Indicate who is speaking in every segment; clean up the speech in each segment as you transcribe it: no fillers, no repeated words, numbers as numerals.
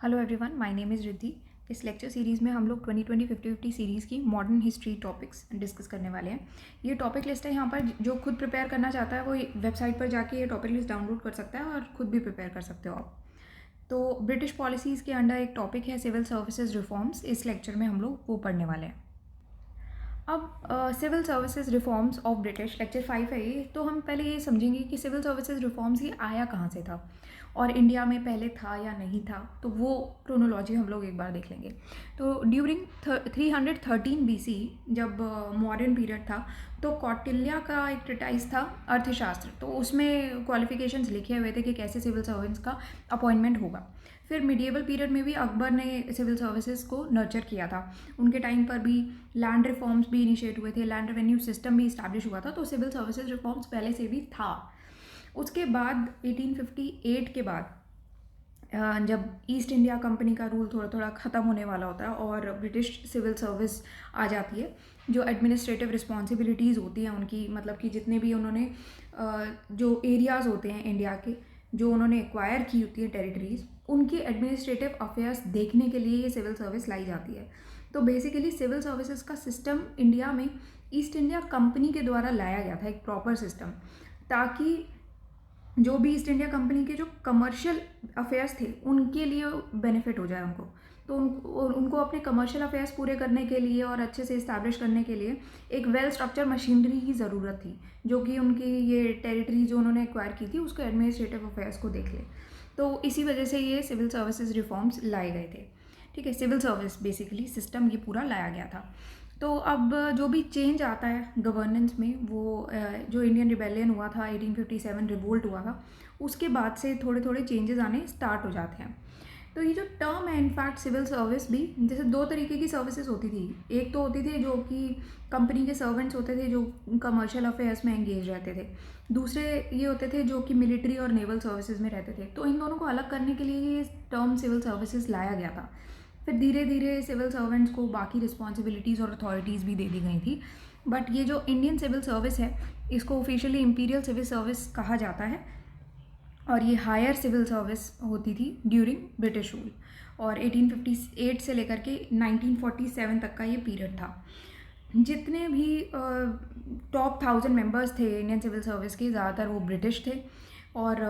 Speaker 1: Hello everyone, my name is Riddhi. इस lecture series में हम लोग 2020-50-50 सीरीज़ की मॉडर्न हिस्ट्री टॉपिक्स डिस्कस करने वाले हैं। ये टॉपिक लिस्ट है। यहाँ पर जो खुद प्रिपेयर करना चाहता है वो वेबसाइट पर जाके ये टॉपिक लिस्ट डाउनलोड कर सकता है और खुद भी प्रिपेयर कर सकते हो आप। तो ब्रिटिश पॉलिसीज़ के अंडर एक टॉपिक है सिविल सर्विसेज रिफॉर्म्स। इस लेक्चर में हम लोग वो पढ़ने वाले हैं। अब civil services reforms of British lecture 5 है ये। तो हम पहले ये समझेंगे कि सिविल सर्विसेज रिफॉर्म्स ये आया कहाँ से था और इंडिया में पहले था या नहीं था। तो वो क्रोनोलॉजी हम लोग एक बार देख लेंगे। तो ड्यूरिंग 313 BC जब मॉडर्न पीरियड था तो कौटिल्य का एक ट्रिटाइज था अर्थशास्त्र। तो उसमें क्वालिफिकेशंस लिखे हुए थे कि कैसे सिविल सर्वेंट्स का अपॉइंटमेंट होगा। फिर मिडिएवल पीरियड में भी अकबर ने सिविल सर्विसेज को नर्चर किया था। उनके टाइम पर भी लैंड रिफॉर्म्स भी इनिशिएट हुए थे, लैंड रेवेन्यू सिस्टम भी इस्टेब्लिश हुआ था। तो सिविल सर्विसेज रिफॉर्म्स पहले से भी था। उसके बाद 1858 के बाद जब ईस्ट इंडिया कंपनी का रूल थोड़ा थोड़ा ख़त्म होने वाला होता है और ब्रिटिश सिविल सर्विस आ जाती है, जो एडमिनिस्ट्रेटिव रिस्पॉन्सिबिलिटीज़ होती हैं उनकी, मतलब कि जितने भी उन्होंने जो एरियाज़ होते हैं इंडिया के जो उन्होंने एक्वायर की होती है टेरिटरीज़, उनकी एडमिनिस्ट्रेटिव अफेयर्स देखने के लिए ये सिविल सर्विस लाई जाती है। तो बेसिकली सिविल सर्विसेज का सिस्टम इंडिया में ईस्ट इंडिया कंपनी के द्वारा लाया गया था, एक प्रॉपर सिस्टम, ताकि जो भी ईस्ट इंडिया कंपनी के जो कमर्शियल अफेयर्स थे उनके लिए बेनिफिट हो जाए उनको। तो उनको अपने कमर्शियल अफेयर्स पूरे करने के लिए और अच्छे से इस्टेब्लिश करने के लिए एक वेल स्ट्रक्चर मशीनरी की ज़रूरत थी, जो कि उनकी ये टेरिटरी जो उन्होंने एक्वायर की थी उसके एडमिनिस्ट्रेटिव अफेयर्स को देख ले। तो इसी वजह से ये सिविल सर्विसेज रिफॉर्म्स लाए गए थे। ठीक है, सिविल सर्विस बेसिकली सिस्टम ये पूरा लाया गया था। तो अब जो भी चेंज आता है गवर्नेंस में, वो जो इंडियन रिबेलियन हुआ था, 1857 रिवोल्ट हुआ था, उसके बाद से थोड़े थोड़े चेंजेस आने स्टार्ट हो जाते हैं। तो ये जो टर्म है, इनफैक्ट सिविल सर्विस भी जैसे दो तरीके की सर्विसेज होती थी। एक तो होती थी जो कि कंपनी के सर्वेंट्स होते थे जो कमर्शियल अफेयर्स में एंगेज रहते थे। दूसरे ये होते थे जो कि मिलिट्री और नेवल सर्विसेज में रहते थे। तो इन दोनों को अलग करने के लिए ये टर्म सिविल सर्विसेज लाया गया था। फिर धीरे धीरे सिविल सर्वेंट्स को बाकी रिस्पॉन्सिबिलिटीज़ और अथॉरिटीज़ भी दे दी गई थी। बट ये जो इंडियन सिविल सर्विस है, इसको ऑफिशियली इम्पीरियल सिविल सर्विस कहा जाता है और ये हायर सिविल सर्विस होती थी ड्यूरिंग ब्रिटिश रूल। और 1858 से लेकर के 1947 तक का ये पीरियड था। जितने भी टॉप 1000 मेंबर्स थे इंडियन सिविल सर्विस के, ज़्यादातर वो ब्रिटिश थे और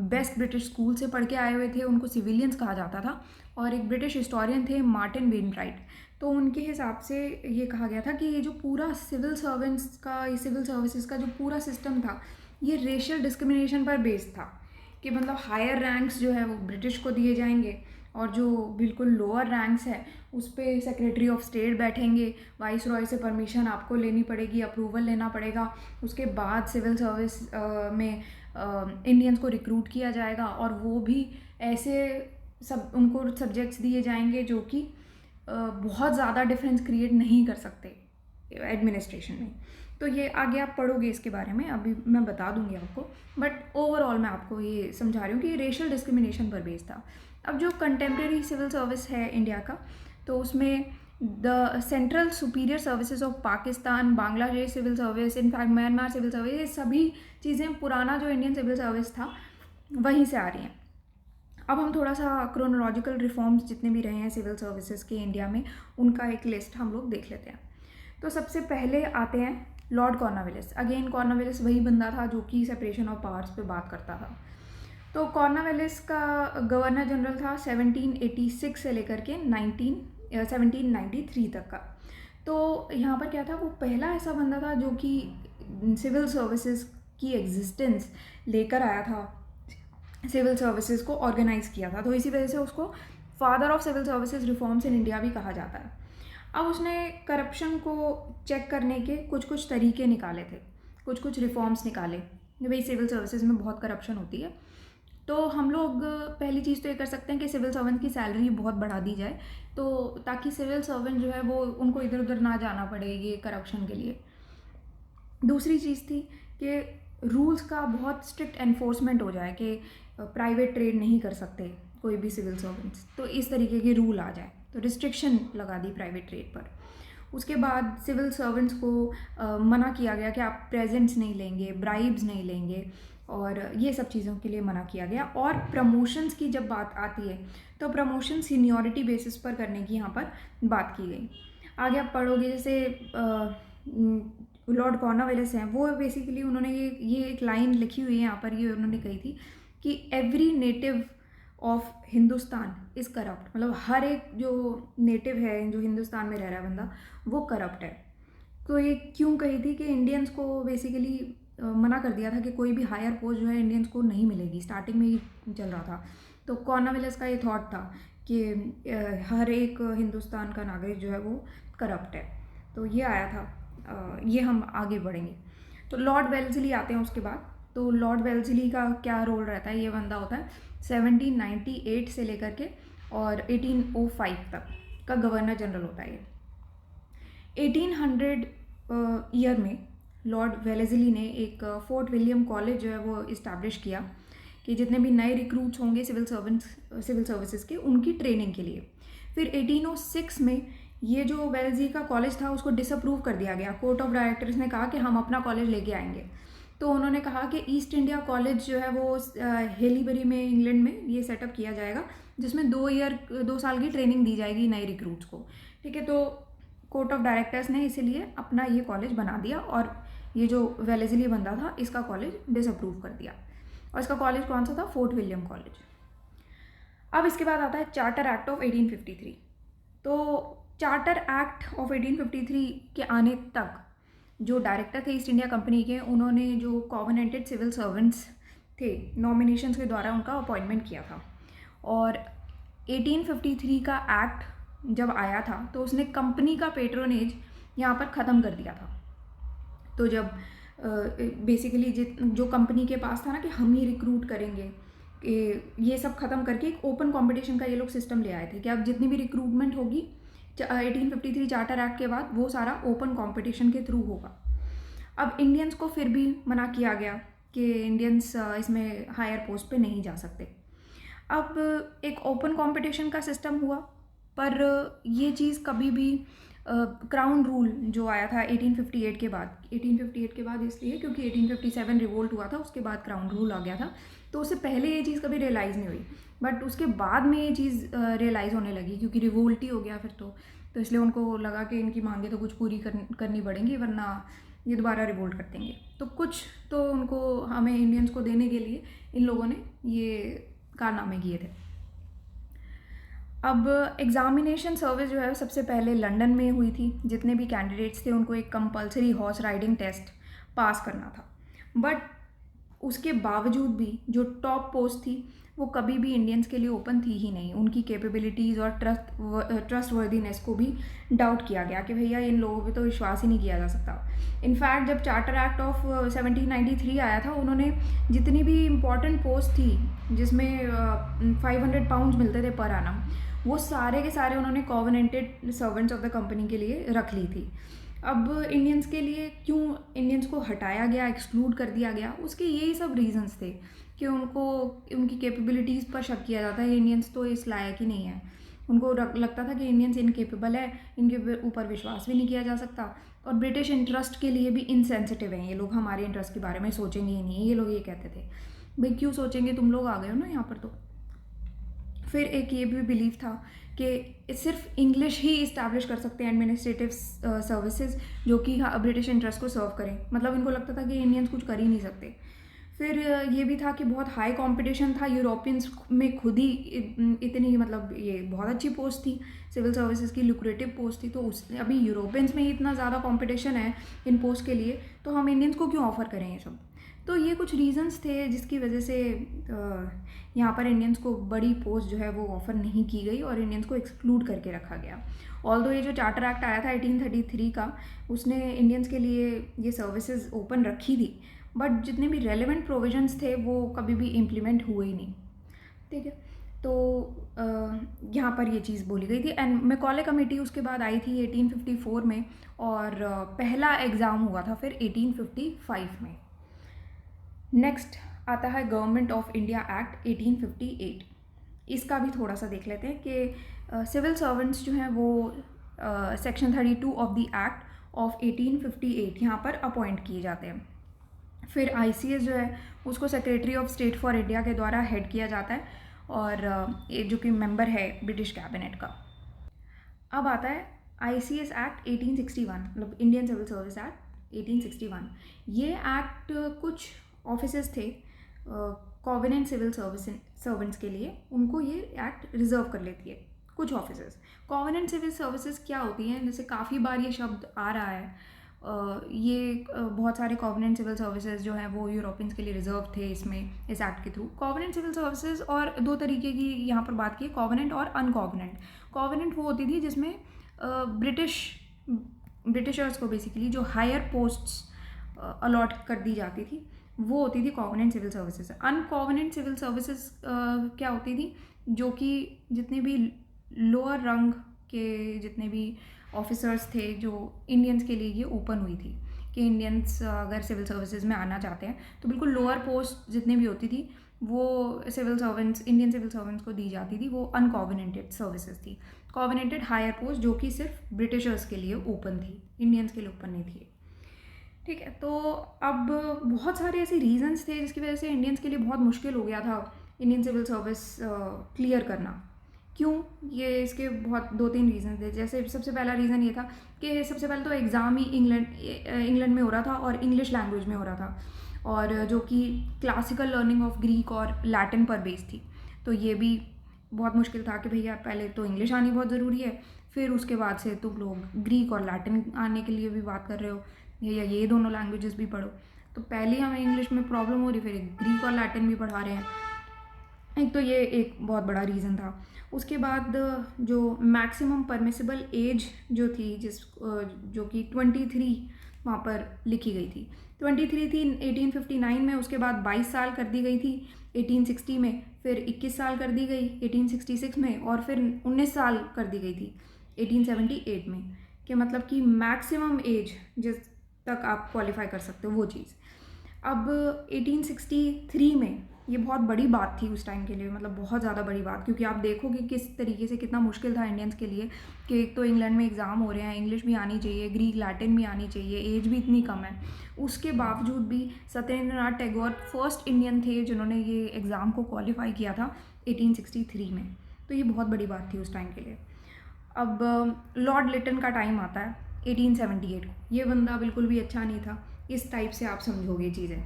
Speaker 1: बेस्ट ब्रिटिश स्कूल से पढ़ के आए हुए थे। उनको सिविलियंस कहा जाता था। और एक ब्रिटिश हिस्टोरियन थे मार्टिन वेनराइट। तो उनके हिसाब से ये कहा गया था कि ये जो पूरा सिविल सर्वेंट्स का, ये सिविल सर्विसेज का जो पूरा सिस्टम था, ये रेशियल डिस्क्रिमिनेशन पर बेस्ड था। कि मतलब हायर रैंक्स जो है वो ब्रिटिश को दिए जाएंगे और जो बिल्कुल लोअर रैंक्स है उस पर सेक्रेटरी ऑफ स्टेट बैठेंगे, वाइस रॉय से परमिशन आपको लेनी पड़ेगी, अप्रूवल लेना पड़ेगा। उसके बाद सिविल सर्विस में इंडियंस को रिक्रूट किया जाएगा और वो भी ऐसे सब उनको सब्जेक्ट्स दिए जाएंगे जो कि बहुत ज़्यादा डिफरेंस क्रिएट नहीं कर सकते एडमिनिस्ट्रेशन में। तो ये आगे आप पढ़ोगे इसके बारे में, अभी मैं बता दूंगी आपको। बट ओवरऑल मैं आपको ये समझा रही हूँ कि रेशियल डिस्क्रिमिनेशन पर बेस्ड था। अब जो कंटेम्प्रेरी सिविल सर्विस है इंडिया का, तो उसमें the central superior services of Pakistan, Bangladesh civil service, in fact Myanmar civil service, ये सभी चीज़ें पुराना जो इंडियन सिविल सर्विस था वहीं से आ रही हैं। अब हम थोड़ा सा क्रोनोलॉजिकल रिफॉर्म्स जितने भी रहे हैं सिविल सर्विसेज के इंडिया में, उनका एक लिस्ट हम लोग देख लेते हैं। तो सबसे पहले आते हैं लॉर्ड कॉर्नवालिस। अगेन कॉर्नवालिस वही बंदा था जो कि सेपरेशन ऑफ पावर्स पे बात करता था। तो कॉर्नवालिस का गवर्नर जनरल था 1786 से लेकर के 1793 तक का। तो यहाँ पर क्या था, वो पहला ऐसा बंदा था जो कि सिविल सर्विसेज की एग्जिस्टेंस लेकर आया था, सिविल सर्विसेज को ऑर्गेनाइज किया था। तो इसी वजह से उसको father of civil services reforms in India भी कहा जाता है। अब उसने करप्शन को चेक करने के कुछ कुछ तरीके निकाले थे, कुछ कुछ रिफॉर्म्स निकाले। भाई सिविल सर्विसेज में बहुत करप्शन होती है, तो हम लोग पहली चीज़ तो ये कर सकते हैं कि सिविल सर्वेंट की सैलरी बहुत बढ़ा दी जाए, तो ताकि सिविल सर्वेंट जो है वो उनको इधर उधर ना जाना पड़े ये करप्शन के लिए। दूसरी चीज़ थी कि रूल्स का बहुत स्ट्रिक्ट एनफोर्समेंट हो जाए कि प्राइवेट ट्रेड नहीं कर सकते कोई भी सिविल सर्वेंट्स, तो इस तरीके के रूल आ जाए। तो रिस्ट्रिक्शन लगा दी प्राइवेट ट्रेड पर। उसके बाद सिविल सर्वेंट्स को मना किया गया कि आप प्रेजेंट्स नहीं लेंगे, ब्राइब्स नहीं लेंगे, और ये सब चीज़ों के लिए मना किया गया। और प्रमोशंस की जब बात आती है तो प्रमोशन सीनियरिटी बेसिस पर करने की यहाँ पर बात की गई। आगे आप पढ़ोगे, जैसे लॉर्ड कॉर्नवालिस हैं, वो बेसिकली उन्होंने ये एक लाइन लिखी हुई है यहाँ पर, ये उन्होंने कही थी कि every native of Hindustan is corrupt, मतलब हर एक जो नेटिव है, जो हिंदुस्तान में रह रहा है बंदा, वो करप्ट है। तो ये क्यों कही थी कि इंडियंस को बेसिकली मना कर दिया था कि कोई भी हायर पोस्ट जो है इंडियंस को नहीं मिलेगी, स्टार्टिंग में ही चल रहा था। तो कॉर्नवालिस का ये थॉट था कि हर एक हिंदुस्तान का नागरिक जो है वो करप्ट है। तो ये आया था। ये हम आगे बढ़ेंगे। तो लॉर्ड वेल्लेस्ली आते हैं उसके बाद। तो लॉर्ड वेल्लेस्ली का क्या रोल रहता है, ये बंदा होता है 1798 से लेकर के और 1805 तक का गवर्नर जनरल होता है ये। 1800 ईयर में लॉर्ड वेलेस्ली ने एक फोर्ट विलियम कॉलेज जो है वो इस्टेब्लिश किया कि जितने भी नए रिक्रूट्स होंगे सिविल सर्विसेज के, उनकी ट्रेनिंग के लिए। फिर 1806 में ये जो वेलेस्ली का कॉलेज था उसको डिसअप्रूव कर दिया गया। कोर्ट ऑफ डायरेक्टर्स ने कहा कि हम अपना कॉलेज लेके आएंगे। तो उन्होंने कहा कि ईस्ट इंडिया कॉलेज जो है वो हेलीबरी में, इंग्लैंड में ये सेटअप किया जाएगा, जिसमें 2 साल की ट्रेनिंग दी जाएगी नए रिक्रूट्स को। ठीक है, तो कोर्ट ऑफ डायरेक्टर्स ने इसीलिए अपना ये कॉलेज बना दिया और ये जो वेलेस्ली बंदा था इसका कॉलेज डिसअप्रूव कर दिया। और इसका कॉलेज कौन सा था? Fort William college. अब इसके बाद आता है चार्टर एक्ट ऑफ 1853। तो चार्टर एक्ट ऑफ 1853 के आने तक जो डायरेक्टर थे ईस्ट इंडिया कंपनी के, उन्होंने जो कॉवेनेंटेड सिविल सर्वेंट्स थे, नॉमिनेशंस के द्वारा उनका अपॉइंटमेंट किया था। और 1853 का एक्ट जब आया था तो उसने कंपनी का पेट्रोनेज यहाँ पर ख़त्म कर दिया था। तो जब बेसिकली जो कंपनी के पास था ना कि हम ही रिक्रूट करेंगे, ये सब ख़त्म करके एक ओपन कंपटीशन का ये लोग सिस्टम ले आए थे कि अब जितनी भी रिक्रूटमेंट होगी 1853 चार्टर एक्ट के बाद वो सारा ओपन कंपटीशन के थ्रू होगा। अब इंडियंस को फिर भी मना किया गया कि इंडियंस इसमें हायर पोस्ट पे नहीं जा सकते। अब एक ओपन कंपटीशन का सिस्टम हुआ, पर ये चीज़ कभी भी क्राउन रूल जो आया था 1858 के बाद, 1858 के बाद इसलिए क्योंकि 1857 रिवोल्ट हुआ था, उसके बाद क्राउन रूल आ गया था। तो उससे पहले ये चीज़ कभी रियलाइज़ नहीं हुई, बट उसके बाद में ये चीज़ रियलाइज़ होने लगी क्योंकि रिवोल्ट ही हो गया फिर तो इसलिए उनको लगा कि इनकी मांगे तो कुछ पूरी करनी पड़ेंगी, वरना ये दोबारा रिवोल्ट कर देंगे। तो कुछ तो उनको, हमें इंडियंस को देने के लिए इन लोगों ने ये कारनामे किए थे। अब एग्ज़ामिनेशन सर्विस जो है सबसे पहले लंदन में हुई थी। जितने भी कैंडिडेट्स थे उनको एक compulsory horse riding test pass करना था, बट उसके बावजूद भी जो टॉप पोस्ट थी वो कभी भी इंडियंस के लिए ओपन थी ही नहीं। उनकी कैपेबिलिटीज़ और ट्रस्टवर्दीनेस को भी डाउट किया गया कि भैया इन लोगों पे तो विश्वास ही नहीं किया जा सकता। इनफैक्ट जब चार्टर एक्ट ऑफ 1793 आया था, उन्होंने जितनी भी इम्पॉर्टेंट पोस्ट थी जिसमें 500 पाउंड्स मिलते थे पर एनम, वो सारे के सारे उन्होंने कॉवेनेंटेड सर्वेंट्स ऑफ द कंपनी के लिए रख ली थी। अब इंडियंस के लिए क्यों इंडियंस को हटाया गया, एक्सक्लूड कर दिया गया, उसके यही सब रीजंस थे कि उनको उनकी कैपेबिलिटीज़ पर शक किया जाता है। इंडियंस तो इस लायक ही नहीं है। उनको लगता था कि इंडियंस इनकेपेबल है, इनके ऊपर विश्वास भी नहीं किया जा सकता, और ब्रिटिश इंटरेस्ट के लिए भी इनसेंसिटिव हैं ये लोग, हमारे इंटरेस्ट के बारे में सोचेंगे ही नहीं, ये लोग ये कहते थे। भाई क्यों सोचेंगे, तुम लोग आ गए हो ना यहाँ पर। तो फिर एक ये भी बिलीव था कि सिर्फ इंग्लिश ही इस्टेब्लिश कर सकते हैं एडमिनिस्ट्रेटिव सर्विसेज जो कि ब्रिटिश इंटरेस्ट को सर्व करें। मतलब इनको लगता था कि इंडियंस कुछ कर ही नहीं सकते। फिर ये भी था कि बहुत हाई कंपटीशन था, यूरोपियंस में खुद ही इतनी, मतलब ये बहुत अच्छी पोस्ट थी, सिविल सर्विसेज की लुक्रेटिव पोस्ट थी, तो उस अभी यूरोपियंस में ही इतना ज़्यादा कंपटीशन है इन पोस्ट के लिए, तो हम इंडियंस को क्यों ऑफ़र करें ये सब। तो ये कुछ रीजंस थे जिसकी वजह से यहाँ पर इंडियंस को बड़ी पोस्ट जो है वो ऑफ़र नहीं की गई और इंडियंस को एक्सक्लूड करके रखा गया। ऑल्दो ये जो चार्टर एक्ट आया था 1833 का, उसने इंडियंस के लिए ये सर्विसेज ओपन रखी थी, बट जितने भी रेलेवेंट प्रोविजंस थे वो कभी भी इम्प्लीमेंट हुए ही नहीं। ठीक है, तो यहाँ पर ये चीज़ बोली गई थी। एंड मैकॉले कमेटी उसके बाद आई थी 1854 में, और पहला एग्ज़ाम हुआ था फिर 1855 में। नेक्स्ट आता है गवर्नमेंट ऑफ इंडिया एक्ट 1858। इसका भी थोड़ा सा देख लेते हैं कि सिविल सर्वेंट्स जो हैं वो section 32 of the act of 1858 यहाँ पर अपॉइंट किए जाते हैं। फिर ICS जो है उसको secretary of state for India के द्वारा हेड किया जाता है, और ये जो कि मेंबर है ब्रिटिश कैबिनेट का। अब आता है ICS एक्ट 1861, मतलब इंडियन सिविल सर्विस एक्ट 1861। ये एक्ट कुछ ऑफिसेज थे कॉवेनेंट सिविल सर्वेंट्स के लिए, उनको ये एक्ट रिजर्व कर लेती है कुछ ऑफिसेज। कॉवेनेंट सिविल सर्विसेज क्या होती हैं, जैसे काफ़ी बार ये शब्द आ रहा है, बहुत सारे कॉवेनेंट सिविल सर्विसेज जो हैं वो यूरोपियंस के लिए रिजर्व थे इसमें, इस एक्ट के थ्रू। कॉवेनेंट सिविल सर्विसेज और दो तरीके की यहाँ पर बात की, कॉवेनेंट और अनकॉवेनेंट। कॉवेनेंट वो होती थी जिसमें ब्रिटिशर्स को बेसिकली जो हायर पोस्ट्स अलॉट कर दी जाती थी, वो होती थी covenant civil services. Uncovenant civil services क्या होती थी, जो कि जितने भी लोअर रंग के जितने भी ऑफिसर्स थे जो इंडियंस के लिए ये ओपन हुई थी कि इंडियंस अगर सिविल सर्विसेज में आना चाहते हैं तो बिल्कुल लोअर पोस्ट जितनी भी होती थी वो इंडियन सिविल सर्वेंट्स को दी जाती थी, वो अनकॉवेनेंटेड सर्विसेज थी। कॉवेनेंटेड हायर पोस्ट जो कि सिर्फ ब्रिटिशर्स के लिए ओपन थी, इंडियंस के लिए ओपन नहीं थी। ठीक है, तो अब बहुत सारे ऐसे रीजंस थे जिसकी वजह से इंडियंस के लिए बहुत मुश्किल हो गया था इंडियन सिविल सर्विस क्लियर करना। क्यों? ये इसके बहुत 2-3 रीज़न थे। जैसे सबसे पहला रीज़न ये था कि सबसे पहले तो एग्ज़ाम ही इंग्लैंड में हो रहा था और इंग्लिश लैंग्वेज में हो रहा था, और जो कि क्लासिकल लर्निंग ऑफ ग्रीक और लैटिन पर बेस्ड थी। तो ये भी बहुत मुश्किल था कि भैया पहले तो इंग्लिश आनी बहुत ज़रूरी है, फिर उसके बाद से तुम लोग ग्रीक और लैटिन आने के लिए भी बात कर रहे हो, या ये दोनों लैंग्वेजेस भी पढ़ो। तो पहले हमें इंग्लिश में प्रॉब्लम हो रही, फिर ग्रीक और लैटिन भी पढ़ा रहे हैं। एक तो ये एक बहुत बड़ा रीज़न था। उसके बाद जो मैक्सिमम परमिसिबल एज जो थी जो कि 23 वहाँ पर लिखी गई थी, 23 थी 1859 में, उसके बाद 22 साल कर दी गई थी 1860 में, फिर 21 साल कर दी गई 1866 में, और फिर 19 साल कर दी गई थी 1878 में, कि मतलब कि मैक्सिमम एज जिस तक आप क्वालिफाई कर सकते हो वो चीज़। अब 1863 में ये बहुत बड़ी बात थी उस टाइम के लिए, मतलब बहुत ज़्यादा बड़ी बात, क्योंकि आप देखोगे किस तरीके से कितना मुश्किल था इंडियंस के लिए कि एक तो इंग्लैंड में एग्ज़ाम हो रहे हैं, इंग्लिश भी आनी चाहिए, ग्रीक लैटिन भी आनी चाहिए, एज भी इतनी कम है। उसके बावजूद भी सत्येंद्रनाथ टैगोर फर्स्ट इंडियन थे जिन्होंने ये एग्ज़ाम को क्वालिफाई किया था 1863 में। तो ये बहुत बड़ी बात थी उस टाइम के लिए। अब लॉर्ड लिटन का टाइम आता है 1878 को। ये बंदा बिल्कुल भी अच्छा नहीं था, इस टाइप से आप समझोगे चीज़ें,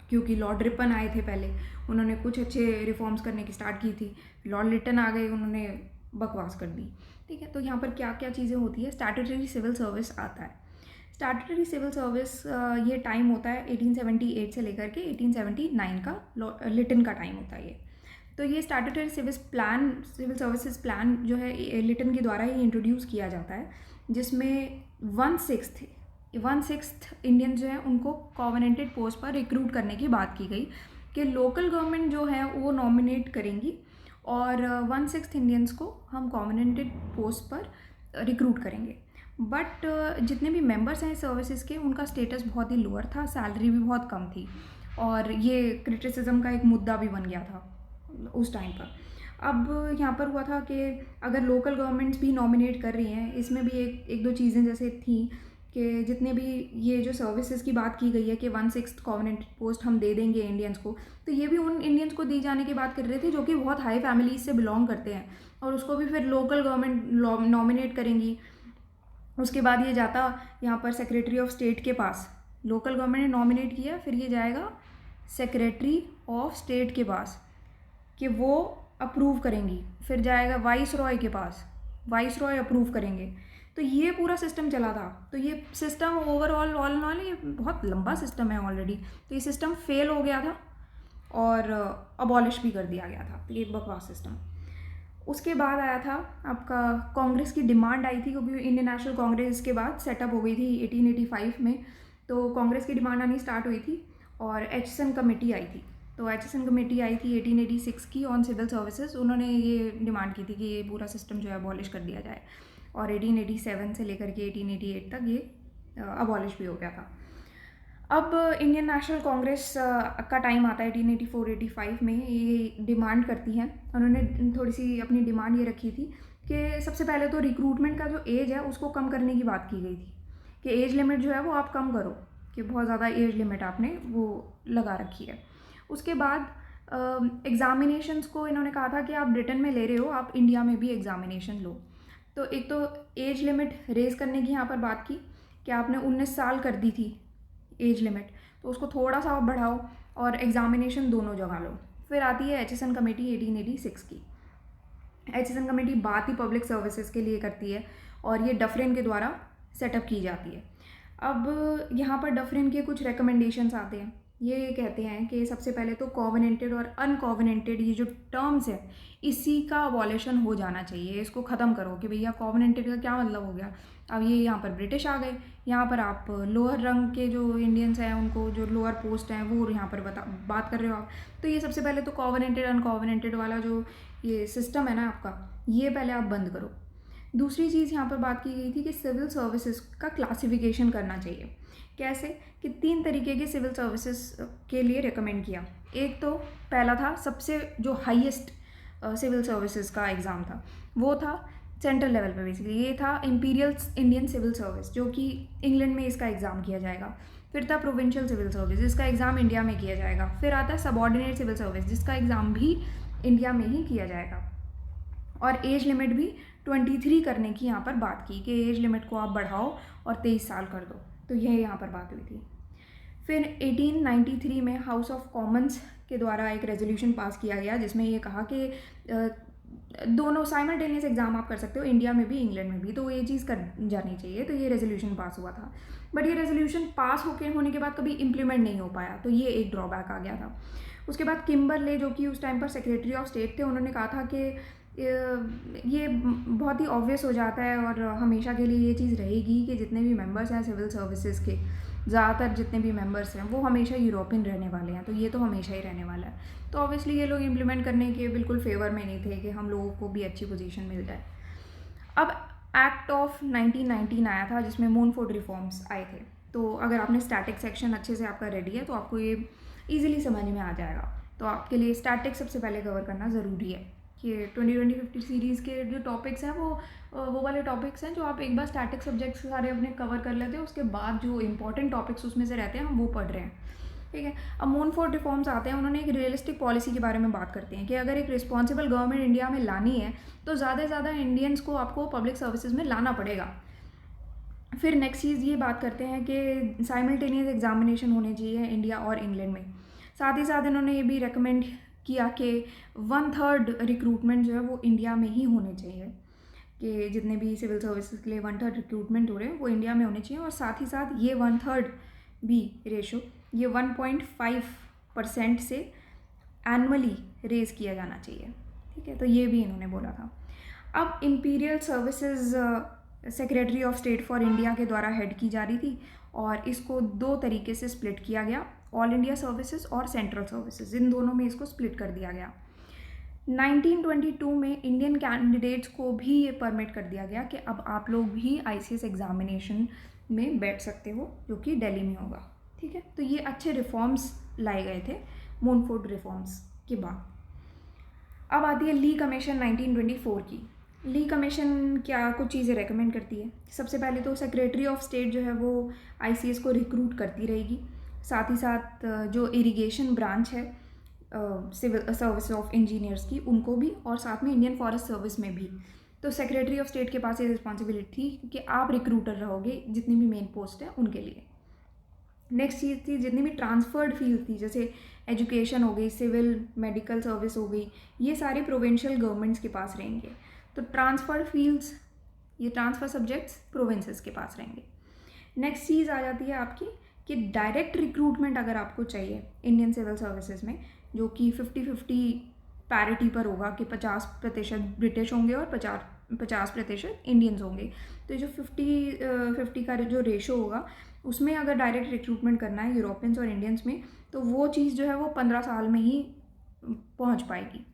Speaker 1: क्योंकि लॉर्ड रिपन आए थे पहले, उन्होंने कुछ अच्छे रिफॉर्म्स करने की स्टार्ट की थी, लॉर्ड लिटन आ गए, उन्होंने बकवास कर दी। ठीक है, तो यहाँ पर क्या क्या चीज़ें होती है, स्टैट्यूटरी सिविल सर्विस आता है। स्टैट्यूटरी सिविल सर्विस ये टाइम होता है 1878 से लेकर के 1879 का लिटन का टाइम होता है ये। तो ये स्टैट्यूटरी सिविल सर्विसेज प्लान जो है लिटन के द्वारा ही इंट्रोड्यूस किया जाता है, जिसमें 1/6 इंडियन जो है उनको कॉवेनेंटेड पोस्ट पर रिक्रूट करने की बात की गई कि लोकल गवर्नमेंट जो है वो नॉमिनेट करेंगी और 1/6 इंडियंस को हम कॉवेनेंटेड पोस्ट पर रिक्रूट करेंगे। बट जितने भी मेंबर्स हैं सर्विसेज के, उनका स्टेटस बहुत ही लोअर था, सैलरी भी बहुत कम थी, और ये क्रिटिसिज्म का एक मुद्दा भी बन गया था उस टाइम पर। अब यहाँ पर हुआ था कि अगर लोकल गवर्नमेंट्स भी नॉमिनेट कर रही हैं, इसमें भी एक दो चीज़ें जैसे थी कि जितने भी ये जो सर्विसेज की बात की गई है कि 1/6 कॉवेनेंट पोस्ट हम दे देंगे इंडियंस को, तो ये भी उन इंडियंस को दी जाने की बात कर रहे थे जो कि बहुत हाई फैमिलीज से बिलोंग करते हैं, और उसको भी फिर लोकल गवर्नमेंट नॉमिनेट करेंगी। उसके बाद ये जाता यहाँ पर सेक्रेटरी ऑफ स्टेट के पास, लोकल गवर्नमेंट ने नॉमिनेट किया, फिर ये जाएगा सेक्रेटरी ऑफ स्टेट के पास कि वो अप्रूव करेंगी, फिर जाएगा वाइस रॉय के पास, वाइस रॉय अप्रूव करेंगे। तो ये पूरा सिस्टम चला था। तो ये सिस्टम ओवरऑल ऑल ये बहुत लंबा सिस्टम है ऑलरेडी, तो ये सिस्टम फेल हो गया था और अबॉलिश भी कर दिया गया था, तो ये बकवास सिस्टम। उसके बाद आया था आपका कांग्रेस की डिमांड आई थी, क्योंकि इंडियन नेशनल कांग्रेस के बाद सेटअप हो गई थी 1885 में, तो कांग्रेस की डिमांड आनी स्टार्ट हुई थी और एचसन कमेटी आई थी। तो एचसन कमेटी आई थी 1886 की ऑन सिविल सर्विसेज। उन्होंने ये डिमांड की थी कि ये पूरा सिस्टम जो है अबॉलिश कर दिया जाए, और 1887 से लेकर के 1888 तक ये अबॉलिश भी हो गया था। अब इंडियन नेशनल कांग्रेस का टाइम आता है 1884-85 में, ये डिमांड करती हैं। उन्होंने थोड़ी सी अपनी डिमांड ये रखी थी कि सबसे पहले तो रिक्रूटमेंट का जो एज है उसको कम करने की बात की गई थी कि एज लिमिट जो है वो आप कम करो, कि बहुत ज़्यादा एज लिमिट आपने वो लगा रखी है। उसके बाद एग्ज़ामिनेशंस को इन्होंने कहा था कि आप ब्रिटेन में ले रहे हो, आप इंडिया में भी एग्ज़ामिनेशन लो। तो एक तो एज लिमिट रेज़ करने की यहाँ पर बात की कि आपने 19 साल कर दी थी एज लिमिट, तो उसको थोड़ा सा आप बढ़ाओ और एग्ज़ामिनेशन दोनों जगह लो। फिर आती है एचएसएन कमेटी 1886 की। एचएसएन कमेटी बात ही पब्लिक सर्विसेज के लिए करती है और ये डफरिन के द्वारा सेटअप की जाती है। अब यहाँ पर डफरिन के कुछ रिकमेंडेशंस आते हैं। ये कहते हैं कि सबसे पहले तो कॉवेनेंटेड और अनकॉवेनेंटेड ये जो टर्म्स है इसी का अबॉलिशन हो जाना चाहिए, इसको ख़त्म करो कि भैया कॉवेनेंटेड का क्या मतलब हो गया। अब ये यहाँ पर ब्रिटिश आ गए, यहाँ पर आप लोअर रंग के जो इंडियंस हैं उनको जो लोअर पोस्ट हैं वो यहाँ पर बात कर रहे हो आप। तो ये सबसे पहले तो कॉवेनेंटेड अनकॉवेनेंटेड वाला जो ये सिस्टम है ना आपका, ये पहले आप बंद करो। दूसरी चीज़ यहाँ पर बात की गई थी कि सिविल सर्विसेज का क्लासिफिकेशन करना चाहिए। कैसे कि 3 तरीके के सिविल सर्विसेज के लिए रिकमेंड किया। एक तो पहला था सबसे जो हाईएस्ट सिविल सर्विसेज का एग्ज़ाम था, वो था सेंट्रल लेवल पे बेसिकली, ये था इंपीरियल इंडियन सिविल सर्विस जो कि इंग्लैंड में इसका एग्ज़ाम किया जाएगा। फिर था प्रोविंशियल सिविल सर्विस जिसका एग्ज़ाम इंडिया में किया जाएगा। फिर आता है सबऑर्डिनेट सिविल सर्विस जिसका एग्ज़ाम भी इंडिया में ही किया जाएगा। और एज लिमिट भी 23 करने की यहाँ पर बात की कि एज लिमिट को आप बढ़ाओ और 23 साल कर दो। तो यह यहाँ पर बात हुई थी। फिर 1893 में हाउस ऑफ कॉमन्स के द्वारा एक रेजोल्यूशन पास किया गया जिसमें ये कहा कि दोनों साइमल्टेनियस एग्ज़ाम आप कर सकते हो इंडिया में भी इंग्लैंड में भी, तो ये चीज़ कर जानी चाहिए। तो ये रेजोल्यूशन पास हुआ था, बट ये रेजोल्यूशन पास होने के बाद कभी इम्प्लीमेंट नहीं हो पाया, तो ये एक ड्रॉबैक आ गया था। उसके बाद किम्बरले जो कि उस टाइम पर सेक्रेटरी ऑफ स्टेट थे, उन्होंने कहा था कि ये बहुत ही ऑब्वियस हो जाता है और हमेशा के लिए ये चीज़ रहेगी कि जितने भी मेंबर्स हैं सिविल सर्विसेज के, ज़्यादातर जितने भी मेंबर्स हैं वो हमेशा यूरोपियन रहने वाले हैं, तो ये तो हमेशा ही रहने वाला है। तो ऑब्वियसली ये लोग इम्प्लीमेंट करने के बिल्कुल फेवर में नहीं थे कि हम लोगों को भी अच्छी पोजीशन मिल जाए। अब एक्ट ऑफ 1919 आया था जिसमें मूनफोर्ड रिफॉर्म्स आए थे। तो अगर आपने स्टैटिक सेक्शन अच्छे से आपका रेडी है तो आपको ये ईजिली समझ में आ जाएगा। तो आपके लिए स्टैटिक सबसे पहले कवर करना ज़रूरी है कि 2020-50 सीरीज़ के जो टॉपिक्स हैं वो वाले टॉपिक्स हैं जो आप एक बार स्टैटिक सब्जेक्ट्स सारे अपने कवर कर लेते हैं, उसके बाद जो इंपॉर्टेंट टॉपिक्स उसमें से रहते हैं हम वो पढ़ रहे हैं, ठीक है। अब मूनफोर्ड रिफॉर्म्स आते हैं, उन्होंने एक रियलिस्टिक पॉलिसी के बारे में बात करते हैं कि अगर एक रिस्पॉन्सिबल गवर्नमेंट इंडिया में लानी है तो ज़्यादा से ज़्यादा इंडियंस को आपको पब्लिक सर्विसेज में लाना पड़ेगा। फिर नेक्स्ट चीज़ ये बात करते हैं कि साइमल्टेनियस एग्जामिनेशन होने चाहिए इंडिया और इंग्लैंड में। साथ ही साथ इन्होंने ये भी रेकमेंड किया कि 1/3 रिक्रूटमेंट जो है वो इंडिया में ही होने चाहिए, कि जितने भी सिविल सर्विसेज के लिए 1/3 रिक्रूटमेंट हो रहे हैं वो इंडिया में होने चाहिए। और साथ ही साथ ये 1/3 भी रेशो ये 1.5% से एनुअली रेज किया जाना चाहिए, ठीक है। तो ये भी इन्होंने बोला था। अब imperial services secretary of state for India के द्वारा हेड की जा रही थी और इसको 2 तरीके से स्प्लिट किया गया, ऑल इंडिया सर्विसेज और सेंट्रल सर्विसेज, इन दोनों में इसको स्प्लिट कर दिया गया। 1922 में इंडियन कैंडिडेट्स को भी ये परमिट कर दिया गया कि अब आप लोग भी ICS एग्जामिनेशन में बैठ सकते हो जो कि दिल्ली में होगा, ठीक है। तो ये अच्छे रिफॉर्म्स लाए गए थे मूनफोर्ड रिफॉर्म्स के बाद। अब आती है ली कमीशन 1924 की। ली कमीशन क्या कुछ चीज़ें रेकमेंड करती है। सबसे पहले तो सेक्रेटरी ऑफ स्टेट जो है वो ICS को रिक्रूट करती रहेगी, साथ ही साथ जो इरिगेशन ब्रांच है सिविल सर्विस ऑफ इंजीनियर्स की उनको भी, और साथ में इंडियन फॉरेस्ट सर्विस में भी। तो सेक्रेटरी ऑफ स्टेट के पास ये रिस्पॉन्सिबिलिटी थी कि आप रिक्रूटर रहोगे जितनी भी मेन पोस्ट है उनके लिए। नेक्स्ट चीज़ थी जितनी भी ट्रांसफर्ड फील्ड थी, जैसे एजुकेशन हो गई, सिविल मेडिकल सर्विस हो गई, ये सारे प्रोविंशियल गवर्नमेंट्स के पास रहेंगे। तो ट्रांसफर्ड फील्ड्स, ये ट्रांसफर सब्जेक्ट्स प्रोविंसेस के पास रहेंगे। नेक्स्ट चीज़ आ जाती है आपकी कि डायरेक्ट रिक्रूटमेंट अगर आपको चाहिए इंडियन सिविल सर्विसेज में, जो कि 50-50 पैरिटी पर होगा कि 50% ब्रिटिश होंगे और 50% इंडियंस होंगे। तो जो 50-50 का जो रेशो होगा उसमें अगर डायरेक्ट रिक्रूटमेंट करना है यूरोपियंस और इंडियंस में, तो वो चीज़ जो है वो 15 साल में ही पहुंच पाएगी,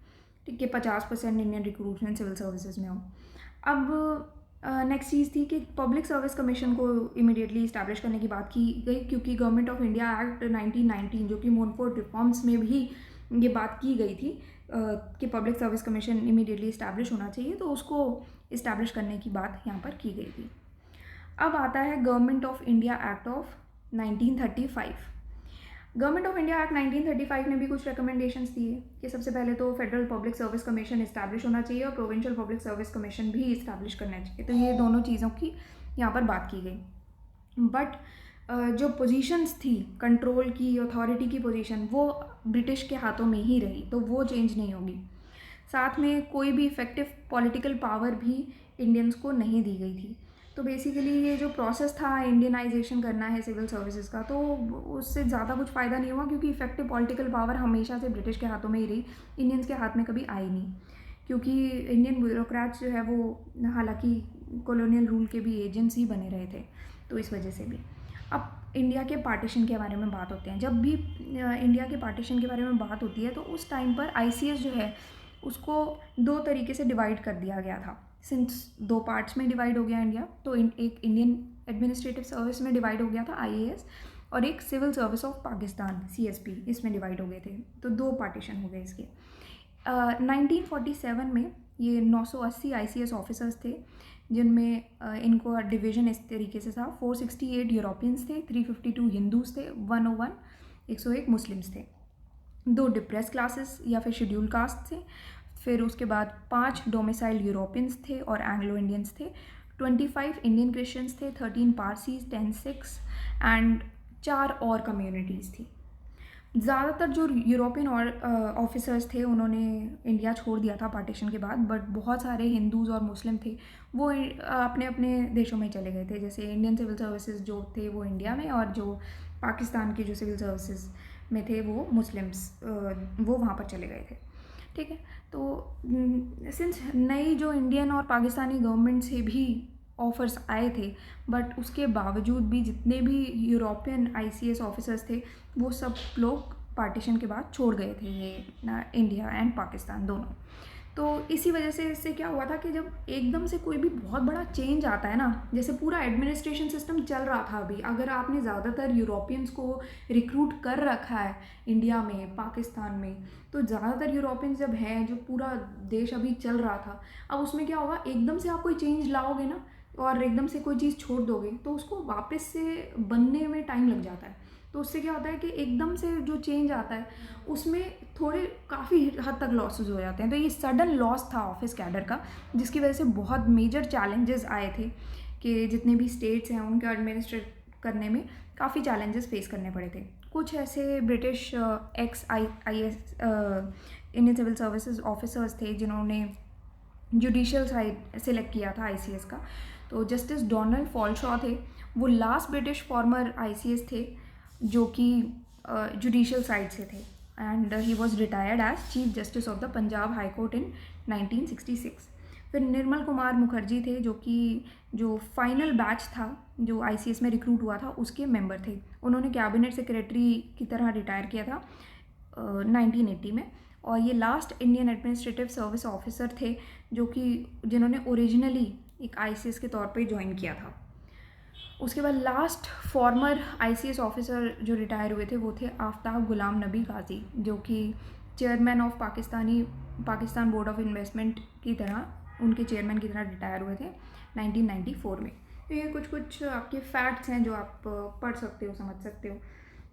Speaker 1: ठीक है। 50% इंडियन रिक्रूटमेंट सिविल सर्विसेज में हो। अब नेक्स्ट चीज़ थी कि पब्लिक सर्विस कमीशन को इमीडिएटली इस्टेब्लिश करने की बात की गई, क्योंकि गवर्नमेंट ऑफ इंडिया एक्ट 1919 जो कि मूनफोर्ड रिफॉर्म्स में भी ये बात की गई थी कि public service commission immediately establish होना चाहिए, तो उसको इस्टेब्लिश करने की बात यहाँ पर की गई थी। अब आता है government of India act of 1935। Government of India act 1935 ने भी कुछ रिकमेंडेशंस दिए कि सबसे पहले तो federal public service commission establish होना चाहिए और प्रोविंशियल पब्लिक सर्विस कमीशन भी इस्टेब्लिश करना चाहिए। तो ये दोनों चीज़ों की यहाँ पर बात की गई। बट जो पोजीशंस थी कंट्रोल की, अथॉरिटी की पोजीशन, वो ब्रिटिश के हाथों में ही रही, तो वो चेंज नहीं होगी। साथ में कोई भी इफ़ेक्टिव पॉलिटिकल पावर भी इंडियंस को नहीं दी गई थी। तो बेसिकली ये जो प्रोसेस था इंडियनाइजेशन करना है सिविल सर्विसेज का, तो उससे ज़्यादा कुछ फ़ायदा नहीं हुआ, क्योंकि इफ़ेक्टिव पॉलिटिकल पावर हमेशा से ब्रिटिश के हाथों में ही रही, इंडियंस के हाथ में कभी आई नहीं। क्योंकि इंडियन ब्यूरोक्रेट्स जो है वो हालांकि कॉलोनियल रूल के भी एजेंट्स ही बने रहे थे, तो इस वजह से भी। अब इंडिया के पार्टीशन के बारे में बात होते हैं। जब भी इंडिया के पार्टीशन के बारे में बात होती है तो उस टाइम पर आईसीएस जो है उसको दो तरीके से डिवाइड कर दिया गया था। सिंस दो पार्ट्स में डिवाइड हो गया इंडिया, तो एक इंडियन एडमिनिस्ट्रेटिव सर्विस में डिवाइड हो गया था आईएएस, और एक civil service of Pakistan CSP, इसमें डिवाइड हो गए थे। तो दो पार्टीशन हो गए इसके। 1947 में ये 980 आईसीएस ऑफिसर्स थे, जिनमें इनको डिवीज़न इस तरीके से था। 468 यूरोपियंस थे, 352 हिंदूज थे, 101 मुस्लिम्स थे, 2 डिप्रेस क्लासेस या फिर शेड्यूल कास्ट थे, फिर उसके बाद 5 डोमिसाइल यूरोपियंस थे और एंग्लो इंडियंस थे, 25 इंडियन क्रिश्चियंस थे, 13 पारसीज, 10 सिक्स एंड 4 और कम्युनिटीज़ थी। ज़्यादातर जो यूरोपियन और ऑफिसर्स थे उन्होंने इंडिया छोड़ दिया था पार्टीशन के बाद, बट बहुत सारे हिंदूज़ और मुस्लिम थे वो अपने अपने देशों में चले गए थे। जैसे इंडियन सिविल सर्विसेज जो थे वो इंडिया में, और जो पाकिस्तान के जो सिविल सर्विसेज में थे वो मुस्लिम्स वो वहाँ पर चले गए थे। ठीक है, तो सिंस नई जो इंडियन और पाकिस्तानी गवर्नमेंट से भी ऑफ़र्स आए थे, बट उसके बावजूद भी जितने भी यूरोपियन आईसीएस ऑफिसर्स थे वो सब लोग पार्टीशन के बाद छोड़ गए थे, ये इंडिया एंड पाकिस्तान दोनों। तो इसी वजह से इससे क्या हुआ था कि जब एकदम से कोई भी बहुत बड़ा चेंज आता है ना, जैसे पूरा एडमिनिस्ट्रेशन सिस्टम चल रहा था अभी, अगर आपने ज़्यादातर यूरोपियंस को रिक्रूट कर रखा है इंडिया में, पाकिस्तान में, तो ज़्यादातर यूरोपियंस जब हैं, जो पूरा देश अभी चल रहा था, अब उसमें क्या होगा, एकदम से आप कोई चेंज लाओगे ना और एकदम से कोई चीज़ छोड़ दोगे तो उसको वापस से बनने में टाइम लग जाता है। तो उससे क्या होता है कि एकदम से जो चेंज आता है उसमें थोड़े काफ़ी हद तक लॉसेस हो जाते हैं। तो ये सडन लॉस था ऑफिस कैडर का, जिसकी वजह से बहुत मेजर चैलेंजेस आए थे कि जितने भी स्टेट्स हैं उनके एडमिनिस्ट्रेट करने में काफ़ी चैलेंजेस फेस करने पड़े थे। कुछ ऐसे British ex IAS Indian civil services officers थे जिन्होंने जुडिशल साइड सेलेक्ट किया था आईसीएस का। तो जस्टिस डोनाल्ड फॉलशॉ थे, वो लास्ट ब्रिटिश फॉर्मर आईसीएस थे जो कि जुडिशल साइड से थे, and he was retired as chief justice of the Punjab high court in 1966। फिर निर्मल कुमार मुखर्जी थे जो कि जो फाइनल बैच था जो आईसीएस में रिक्रूट हुआ था उसके मेंबर थे। उन्होंने कैबिनेट सेक्रेटरी की तरह रिटायर किया था 1980 में, और ये last Indian administrative service officer थे जो कि जिन्होंने ओरिजिनली एक आईसीएस के तौर पे ज्वाइन किया था। उसके बाद लास्ट फॉर्मर आईसीएस ऑफिसर जो रिटायर हुए थे वो थे आफ्ताब गुलाम नबी गाजी, जो कि chairman of Pakistan board of investment की तरह, उनके चेयरमैन की तरह रिटायर हुए थे 1994 में। तो ये कुछ आपके फैक्ट्स हैं जो आप पढ़ सकते हो, समझ सकते हो।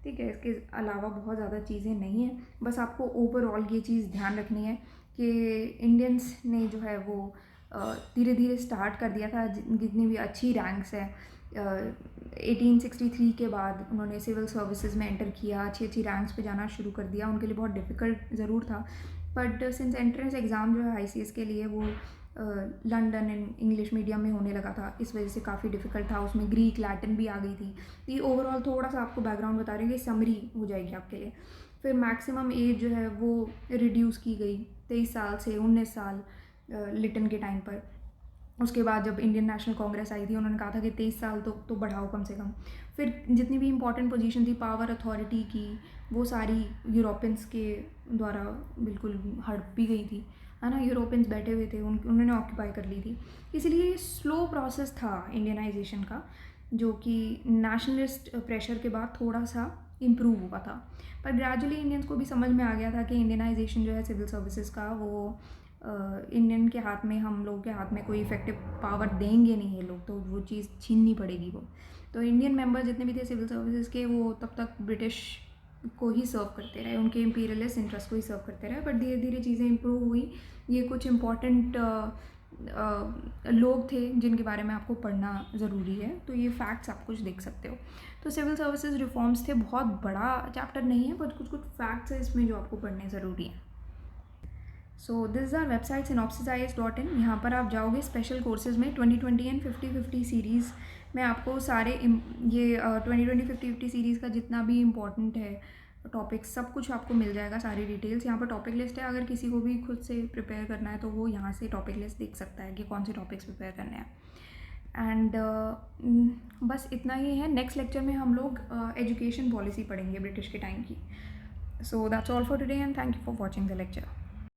Speaker 1: ठीक है, इसके अलावा बहुत ज़्यादा चीज़ें नहीं हैं, बस आपको ओवरऑल ये चीज़ ध्यान रखनी है कि इंडियंस ने जो है वो धीरे धीरे स्टार्ट कर दिया था। जितनी भी अच्छी रैंक्स हैं 1863 के बाद उन्होंने सिविल सर्विसेज में एंटर किया, अच्छी अच्छी रैंक्स पे जाना शुरू कर दिया। उनके लिए बहुत डिफ़िकल्ट ज़रूर था, बट सिंस एंट्रेंस एग्ज़ाम जो है आईसीएस के लिए वो लंदन एंड इंग्लिश मीडियम में होने लगा था, इस वजह से काफ़ी डिफ़िकल्ट था। उसमें ग्रीक लैटिन भी आ गई थी। तो ये ओवरऑल थोड़ा सा आपको बैकग्राउंड बता रही है, समरी हो जाएगी आपके लिए। फिर मैक्सिमम एज जो है वो रिड्यूस की गई 23 साल से 19 साल लिटन के टाइम पर। उसके बाद जब इंडियन नेशनल कांग्रेस आई थी उन्होंने कहा था कि 23 साल तो बढ़ाओ कम से कम। फिर जितनी भी इंपॉर्टेंट पोजीशन थी पावर अथॉरिटी की, वो सारी यूरोपियंस के द्वारा बिल्कुल हड़प भी गई थी, है ना। यूरोपियंस बैठे हुए थे, उन्होंने ऑक्यूपाई कर ली थी। इसीलिए ये स्लो प्रोसेस था इंडियनाइजेशन का, जो कि नेशनलिस्ट प्रेशर के बाद थोड़ा सा इम्प्रूव हुआ था। पर ग्रेजुअली इंडियंस को भी समझ में आ गया था कि इंडियनाइजेशन जो है सिविल सर्विसेज का वो इंडियन के हाथ में, हम लोगों के हाथ में कोई इफेक्टिव पावर देंगे नहीं ये लोग, तो वो चीज़ छीननी पड़ेगी वो। तो इंडियन मेंबर जितने भी थे सिविल सर्विसेज के, वो तब तक ब्रिटिश को ही सर्व करते रहे, उनके इम्पीरियलिस्ट इंटरेस्ट को ही सर्व करते रहे। बट धीरे धीरे चीज़ें इम्प्रूव हुई। ये कुछ इम्पॉर्टेंट लोग थे जिनके बारे में आपको पढ़ना ज़रूरी है, तो ये फैक्ट्स आप कुछ देख सकते हो। तो सिविल सर्विसेज रिफॉर्म्स थे, बहुत बड़ा चैप्टर नहीं है, बट कुछ कुछ फैक्ट्स है इसमें जो आपको पढ़ने ज़रूरी हैं। So this is our website synopsisiis.in। यहाँ पर आप जाओगे स्पेशल कोर्सेज में 2020 एंड 50-50 सीरीज़ में आपको सारे ये 2020 50-50 सीरीज़ का जितना भी इम्पोर्टेंट है टॉपिक्स, सब कुछ आपको मिल जाएगा, सारी डिटेल्स। यहाँ पर टॉपिक लिस्ट है, अगर किसी को भी खुद से प्रिपेयर करना है तो वो यहाँ से टॉपिक लिस्ट देख सकता है कि कौन से टॉपिक्स प्रिपेयर करने हैं। एंड बस इतना ही है। नेक्स्ट लेक्चर में हम लोग एजुकेशन पॉलिसी पढ़ेंगे ब्रिटिश के टाइम की। So that's all for today and thank you for watching the lecture.